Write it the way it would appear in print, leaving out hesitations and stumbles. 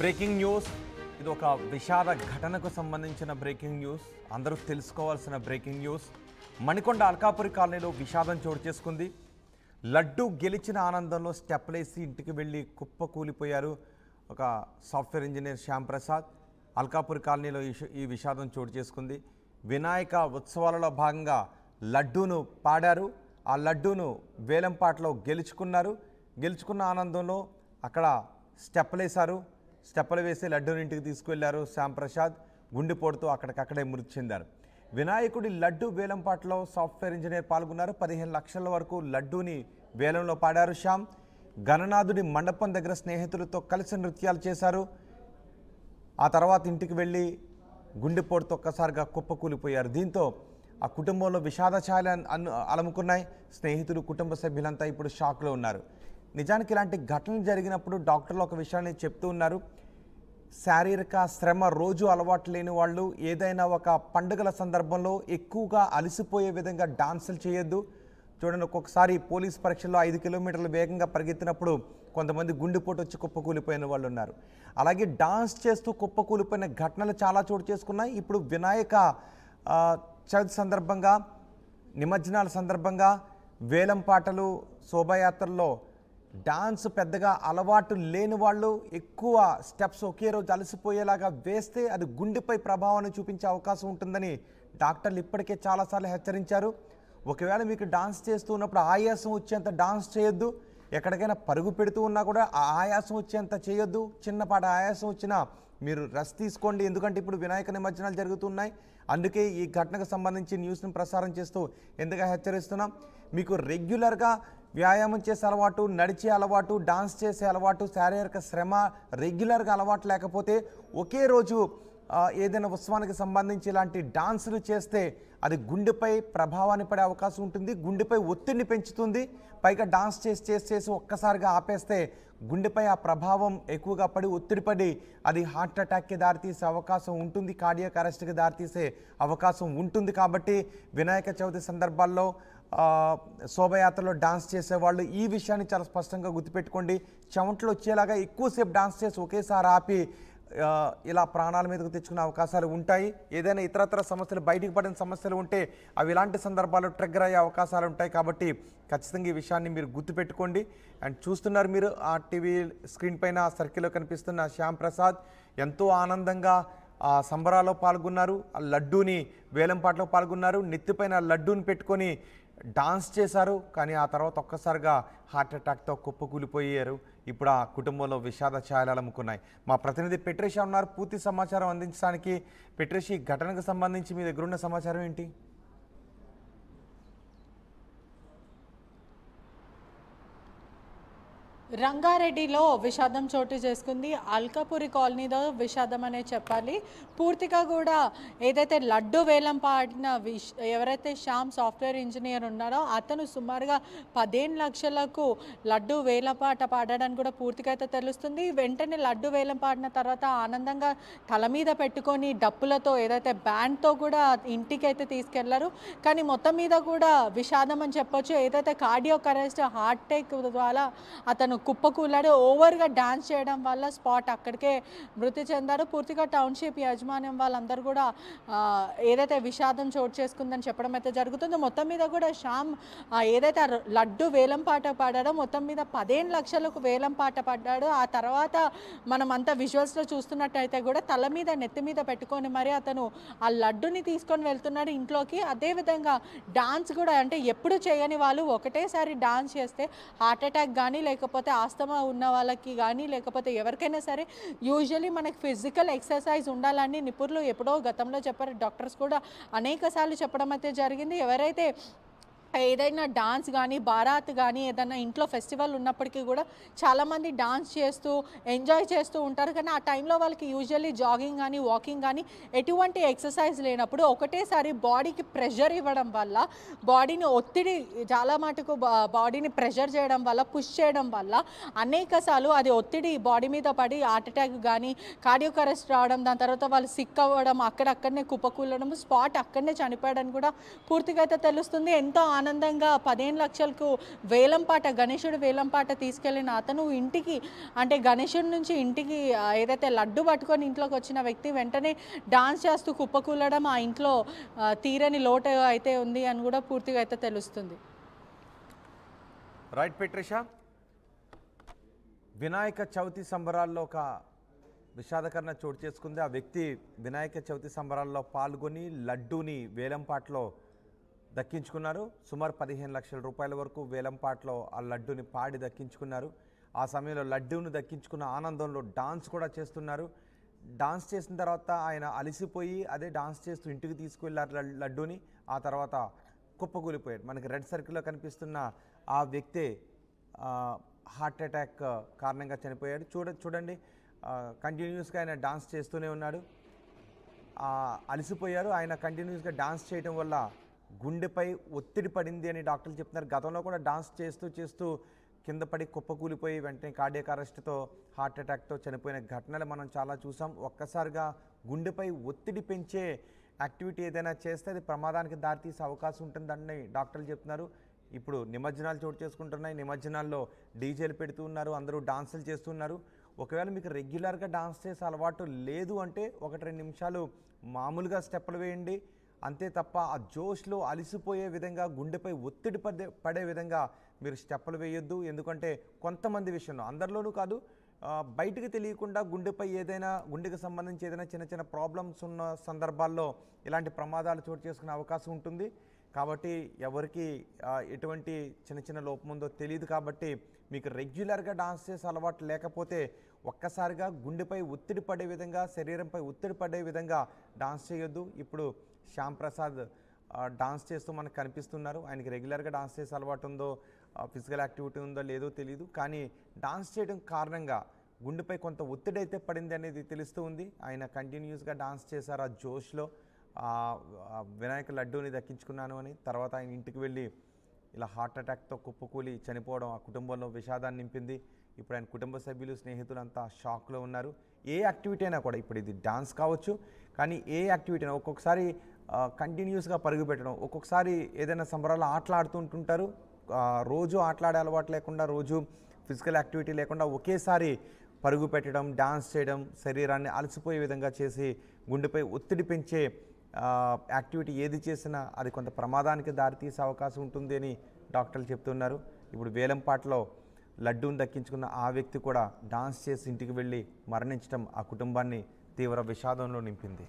Breaking news ఇది ఒక విషాద ఘటనకు సంబంధించిన బ్రేకింగ్ న్యూస్. అందరూ తెలుసుకోవాల్సిన బ్రేకింగ్ న్యూస్. మణికొండ అల్కాపురి కాలనీలో విషాదం చోటు చేసుకుంది. లడ్డు గెలిచిన ఆనందంలో స్టెప్లేసి ఇంటికి వెళ్ళి కుప్పకూలిపోయారు ఒక సాఫ్ట్వేర్ ఇంజనీర్ శ్యామ్ ప్రసాద్. అల్కాపురి కాలనీలో ఈ విషాదం చోటు చేసుకుంది. వినాయక ఉత్సవాలలో భాగంగా లడ్డూను పాడారు. ఆ లడ్డూను వేలంపాటలో గెలుచుకున్న ఆనందంలో అక్కడ స్టెప్పులేశారు. స్టెప్పులు వేసి లడ్డూని ఇంటికి తీసుకువెళ్లారు శ్యామ్ ప్రసాద్. గుండెపోటుతో అక్కడికక్కడే మృతి చెందారు. వినాయకుడి లడ్డు వేలంపాటలో సాఫ్ట్వేర్ ఇంజనీర్ పాల్గొన్నారు. 15 లక్షల వరకు లడ్డూని వేలంలో పాడారు శ్యామ్. గణనాథుడి మండపం దగ్గర స్నేహితులతో కలిసి నృత్యాలు చేశారు. ఆ తర్వాత ఇంటికి వెళ్ళి గుండెపోటుతో ఒక్కసారిగా కుప్పకూలిపోయారు. దీంతో ఆ కుటుంబంలో విషాద ఛాయలు అలముకున్నాయి. స్నేహితులు, కుటుంబ సభ్యులంతా ఇప్పుడు షాక్లో ఉన్నారు. నిజానికి ఇలాంటి ఘటనలు జరిగినప్పుడు డాక్టర్లు ఒక విషయాన్ని చెప్తూ ఉన్నారు. శారీరక శ్రమ రోజు అలవాటు లేని వాళ్ళు ఏదైనా ఒక పండుగల సందర్భంలో ఎక్కువగా అలసిపోయే విధంగా డాన్సులు చేయొద్దు. చూడండి, ఒక్కొక్కసారి పోలీస్ పరీక్షల్లో 5 కిలోమీటర్ల వేగంగా పరిగెత్తినప్పుడు కొంతమంది గుండెపోటు వచ్చి కుప్పకూలిపోయిన వాళ్ళు ఉన్నారు. అలాగే డాన్స్ చేస్తూ కుప్పకూలిపోయిన ఘటనలు చాలా చోటు చేసుకున్నాయి. ఇప్పుడు వినాయక చవితి సందర్భంగా, నిమజ్జనాల సందర్భంగా వేలం పాటలు, శోభాయాత్రల్లో డాన్స్ పెద్దగా అలవాటు లేని వాళ్ళు ఎక్కువ స్టెప్స్ ఒకే రోజు అలసిపోయేలాగా వేస్తే అది గుండెపై ప్రభావాన్ని చూపించే అవకాశం ఉంటుందని డాక్టర్లు ఇప్పటికే చాలాసార్లు హెచ్చరించారు. ఒకవేళ మీకు డాన్స్ చేస్తూ ఉన్నప్పుడు ఆయాసం వచ్చేంత డాన్స్ చేయొద్దు. ఎక్కడికైనా పరుగు పెడుతూ ఉన్నా కూడా ఆ ఆయాసం వచ్చేంత చేయొద్దు. చిన్నపాటి ఆయాసం వచ్చినా మీరు రెస్ట్ తీసుకోండి. ఎందుకంటే ఇప్పుడు వినాయక నిమజ్జనాలు జరుగుతున్నాయి. అందుకే ఈ ఘటనకు సంబంధించి న్యూస్ను ప్రసారం చేస్తూ ఎందుకు హెచ్చరిస్తున్నాం. మీకు రెగ్యులర్గా వ్యాయామం చేసే అలవాటు, నడిచే అలవాటు, డాన్స్ చేసే అలవాటు, శారీరక శ్రమ రెగ్యులర్గా అలవాటు లేకపోతే ఒకే రోజు ఏదైనా ఉత్సవానికి సంబంధించి ఇలాంటి డాన్సులు చేస్తే అది గుండెపై ప్రభావాన్ని పడే అవకాశం ఉంటుంది. గుండెపై ఒత్తిడిని పెంచుతుంది. పైగా డాన్స్ చేసి ఒక్కసారిగా ఆపేస్తే గుండెపై ఆ ప్రభావం ఎక్కువగా పడి ఒత్తిడి పడి అది హార్ట్ అటాక్కి దారితీసే అవకాశం ఉంటుంది. కార్డియాక్ అరెస్ట్కి దారితీసే అవకాశం ఉంటుంది. కాబట్టి వినాయక చవితి సందర్భాల్లో శోభయాత్రలో డాన్స్ చేసేవాళ్ళు ఈ విషయాన్ని చాలా స్పష్టంగా గుర్తుపెట్టుకోండి. చెమటలు వచ్చేలాగా ఎక్కువసేపు డాన్స్ చేసి ఒకేసారి ఆపి ఇలా ప్రాణాల మీదకు తెచ్చుకునే అవకాశాలు ఉంటాయి. ఏదైనా ఇతరత్ర సమస్యలు, బయటికి పడిన సమస్యలు ఉంటే అవి ఇలాంటి సందర్భాల్లో ట్రిగ్గర్ అయ్యే అవకాశాలు ఉంటాయి. కాబట్టి ఖచ్చితంగా ఈ విషయాన్ని మీరు గుర్తుపెట్టుకోండి. అండ్ చూస్తున్నారు మీరు ఆ టీవీ స్క్రీన్ పైన సర్కిల్లో కనిపిస్తున్న శ్యామ్ ప్రసాద్ ఎంతో ఆనందంగా ఆ సంబరాల్లో పాల్గొన్నారు. ఆ లడ్డూని వేలంపాటలో పాల్గొన్నారు. నెత్తిపైన లడ్డూని పెట్టుకొని డాన్స్ చేశారు. కానీ ఆ తర్వాత ఒక్కసారిగా హార్ట్ అటాక్తో కుప్పకూలిపోయారు. ఇప్పుడు ఆ కుటుంబంలో విషాద ఛాయలు అలముకున్నాయి. మా ప్రతినిధి పెట్రేషా ఉన్నారు పూర్తి సమాచారం అందించడానికి. పెట్రేషి, ఘటనకు సంబంధించి మీ దగ్గర ఉన్న సమాచారం ఏంటి? రంగారెడ్డిలో విషాదం చోటు చేసుకుంది. అల్కాపురి కాలనీలో విషాదం అనే చెప్పాలి. పూర్తిగా కూడా ఏదైతే లడ్డు వేలం పాడిన ఎవరైతే శ్యామ్ సాఫ్ట్వేర్ ఇంజనీర్ ఉన్నారో అతను సుమారుగా 15 లక్షలకు లడ్డు వేలంపాట పాడడానికి కూడా పూర్తిగా అయితే తెలుస్తుంది. వెంటనే లడ్డు వేలం పాడిన తర్వాత ఆనందంగా తల మీద పెట్టుకొని డప్పులతో ఏదైతే బ్యాండ్తో కూడా ఇంటికి అయితే తీసుకెళ్లారు. కానీ మొత్తం మీద కూడా విషాదం అని చెప్పొచ్చు. ఏదైతే కార్డియాక్ అరెస్ట్, హార్ట్ అటాక్ ద్వారా అతను కుప్పకూలాడు. ఓవర్గా డాన్స్ చేయడం వల్ల స్పాట్ అక్కడికే మృతి చెందారు. పూర్తిగా టౌన్షిప్ యాజమాన్యం వాళ్ళందరూ కూడా ఏదైతే విషాదం చోటు చేసుకుందని చెప్పడం అయితే జరుగుతుందో. మొత్తం మీద కూడా శ్యామ్ ఏదైతే లడ్డు వేలం పాట పాడాడో మొత్తం మీద 15 లక్షలకు వేలం పాట పడ్డాడు. ఆ తర్వాత మనం అంతా విజువల్స్లో చూస్తున్నట్టయితే కూడా తల మీద, నెత్తి మీద పెట్టుకొని మరి అతను ఆ లడ్డుని తీసుకొని వెళ్తున్నాడు ఇంట్లోకి. అదేవిధంగా డాన్స్ కూడా, అంటే ఎప్పుడు చేయని వాళ్ళు ఒకటేసారి డాన్స్ చేస్తే హార్ట్ అటాక్ కానీ, లేకపోతే ఆస్తమా ఉన్న వాళ్ళకి కానీ, లేకపోతే ఎవరికైనా సరే యూజువల్లీ మనకి ఫిజికల్ ఎక్సర్సైజ్ ఉండాలని నిపుణులు ఎప్పుడో గతంలో చెప్పారు. డాక్టర్స్ కూడా అనేక సార్లు చెప్పడం అయితే జరిగింది. ఎవరైతే ఏదైనా డాన్స్ కానీ, బారాత్ కానీ, ఏదైనా ఇంట్లో ఫెస్టివల్ ఉన్నప్పటికీ కూడా చాలామంది డాన్స్ చేస్తూ ఎంజాయ్ చేస్తూ ఉంటారు. కానీ ఆ టైంలో వాళ్ళకి యూజువల్లీ జాగింగ్ కానీ, వాకింగ్ కానీ ఎటువంటి ఎక్సర్సైజ్ లేనప్పుడు ఒకటేసారి బాడీకి ప్రెషర్ ఇవ్వడం వల్ల, బాడీని ఒత్తిడి చాలా మటుకు బాడీని ప్రెషర్ చేయడం వల్ల, పుష్ చేయడం వల్ల అనేకసార్లు అది ఒత్తిడి బాడీ మీద పడి హార్ట్ అటాక్ కానీ, కార్డియాక్ అరెస్ట్ రావడం, దాని తర్వాత వాళ్ళు సిక్ అవ్వడం, అక్కడక్కడనే కుప్పకూలడం, స్పాట్ అక్కడనే చనిపోయడం కూడా పూర్తిగా అయితే తెలుస్తుంది. ఎంతో ఆనందంగా 15 లక్షలకు వేలంపాట గణేశుడి వేలంపాట తీసుకెళ్ళిన అతను ఇంటికి అంటే గణేశుడి నుంచి ఇంటికి ఏదైతే లడ్డు పట్టుకొని ఇంట్లోకి వచ్చిన వ్యక్తి వెంటనే డాన్స్ చేస్తూ కుప్పకూలడం ఆ ఇంట్లో తీరని లోటు అయితే ఉంది అని కూడా పూర్తిగా అయితే తెలుస్తుంది. రైట్ పెట్రిషా, వినాయక చవితి సంబరాల్లో ఒక విషాదకరణ చోటు చేసుకుంది. ఆ వ్యక్తి వినాయక చవితి సంబరాల్లో పాల్గొని లడ్డూని వేలంపాట్లో దక్కించుకున్నారు. సుమారు 15 లక్షల రూపాయల వరకు వేలంపాట్లో ఆ లడ్డూని పాడి దక్కించుకున్నారు. ఆ సమయంలో లడ్డూను దక్కించుకున్న ఆనందంలో డాన్స్ కూడా చేస్తున్నారు. డాన్స్ చేసిన తర్వాత ఆయన అలసిపోయి అదే డాన్స్ చేస్తూ ఇంటికి తీసుకువెళ్ళారు లడ్డూని. ఆ తర్వాత కుప్పకూలిపోయాడు. మనకి రెడ్ సర్కిల్లో కనిపిస్తున్న ఆ వ్యక్తే హార్ట్ అటాక్ కారణంగా చనిపోయాడు. చూడండి కంటిన్యూస్గా ఆయన డాన్స్ చేస్తూనే ఉన్నాడు. అలసిపోయారు. ఆయన కంటిన్యూస్గా డాన్స్ చేయడం వల్ల గుండెపై ఒత్తిడి పడింది అని డాక్టర్లు చెప్తున్నారు. గతంలో కూడా డాన్స్ చేస్తూ కింద పడి కుప్పకూలిపోయి వెంటనే కార్డియాక్ అరెస్ట్తో హార్ట్ అటాక్తో చనిపోయిన ఘటనలు మనం చాలా చూసాం. ఒక్కసారిగా గుండెపై ఒత్తిడి పెంచే యాక్టివిటీ ఏదైనా చేస్తే అది ప్రమాదానికి దారితీసే అవకాశం ఉంటుందని డాక్టర్లు చెప్తున్నారు. ఇప్పుడు నిమజ్జనాలు చోటు చేసుకుంటున్నాయి. నిమజ్జనాల్లో డీజేలు పెడుతూ ఉన్నారు, అందరూ డాన్సులు చేస్తున్నారు. ఒకవేళ మీకు రెగ్యులర్గా డాన్స్ చేసే అలవాటు లేదు అంటే 1-2 నిమిషాలు మామూలుగా స్టెప్పులు వేయండి. అంతే తప్ప ఆ జోష్లో అలసిపోయే విధంగా గుండెపై ఒత్తిడి పడే విధంగా మీరు స్టెప్పులు వేయొద్దు. ఎందుకంటే కొంతమంది విషయంలో, అందరిలోనూ కాదు, బయటికి తెలియకుండా గుండెకి సంబంధించి ఏదైనా చిన్న చిన్న ప్రాబ్లమ్స్ ఉన్న సందర్భాల్లో ఇలాంటి ప్రమాదాలు చోటు చేసుకునే అవకాశం ఉంటుంది. కాబట్టి ఎవరికి ఎటువంటి చిన్న చిన్న లోపం ఉందో తెలియదు. కాబట్టి మీకు రెగ్యులర్గా డాన్స్ చేసే అలవాటు లేకపోతే ఒక్కసారిగా గుండెపై ఒత్తిడి పడే విధంగా, శరీరంపై ఒత్తిడి పడే విధంగా డాన్స్ చేయొద్దు. ఇప్పుడు శ్యామ్ ప్రసాద్ డాన్స్ చేస్తూ మనకు కనిపిస్తున్నారు. ఆయనకి రెగ్యులర్గా డాన్స్ చేసే అలవాటు ఉందో, ఫిజికల్ యాక్టివిటీ ఉందో లేదో తెలియదు. కానీ డాన్స్ చేయడం కారణంగా గుండెపై కొంత ఒత్తిడి అయితే పడింది అనేది తెలుస్తూ ఉంది. ఆయన కంటిన్యూస్గా డాన్స్ చేశారు ఆ జోష్లో. వినాయక లడ్డూని దక్కించుకున్నాను అని. తర్వాత ఆయన ఇంటికి వెళ్ళి ఇలా హార్ట్ అటాక్తో కుప్పకూలి చనిపోవడం ఆ కుటుంబంలో విషాదాన్ని నింపింది. ఇప్పుడు ఆయన కుటుంబ సభ్యులు, స్నేహితులంతా షాక్లో ఉన్నారు. ఏ యాక్టివిటీ అయినా కూడా, ఇప్పుడు ఇది డాన్స్ కావచ్చు, కానీ ఏ యాక్టివిటీ అయినా ఒక్కొక్కసారి కంటిన్యూస్గా పరుగు పెట్టడం, ఒక్కొక్కసారి ఏదైనా సంబరాలు ఆటలు ఆడుతుంటుంటారు. రోజు ఆటలాడే అలవాటు లేకుండా, రోజు ఫిజికల్ యాక్టివిటీ లేకుండా ఒకేసారి పరుగు పెట్టడం, డాన్స్ చేయడం, శరీరాన్ని అలసిపోయే విధంగా చేసి గుండెపై ఒత్తిడి పెంచే యాక్టివిటీ ఏది చేసినా అది కొంత ప్రమాదానికి దారితీసే అవకాశం ఉంటుంది అని డాక్టర్లు చెప్తున్నారు. ఇప్పుడు వేలంపాటలో లడ్డూని దక్కించుకున్న ఆ వ్యక్తి కూడా డాన్స్ చేసి ఇంటికి వెళ్ళి మరణించడం ఆ కుటుంబాన్ని తీవ్ర విషాదంలో నింపింది.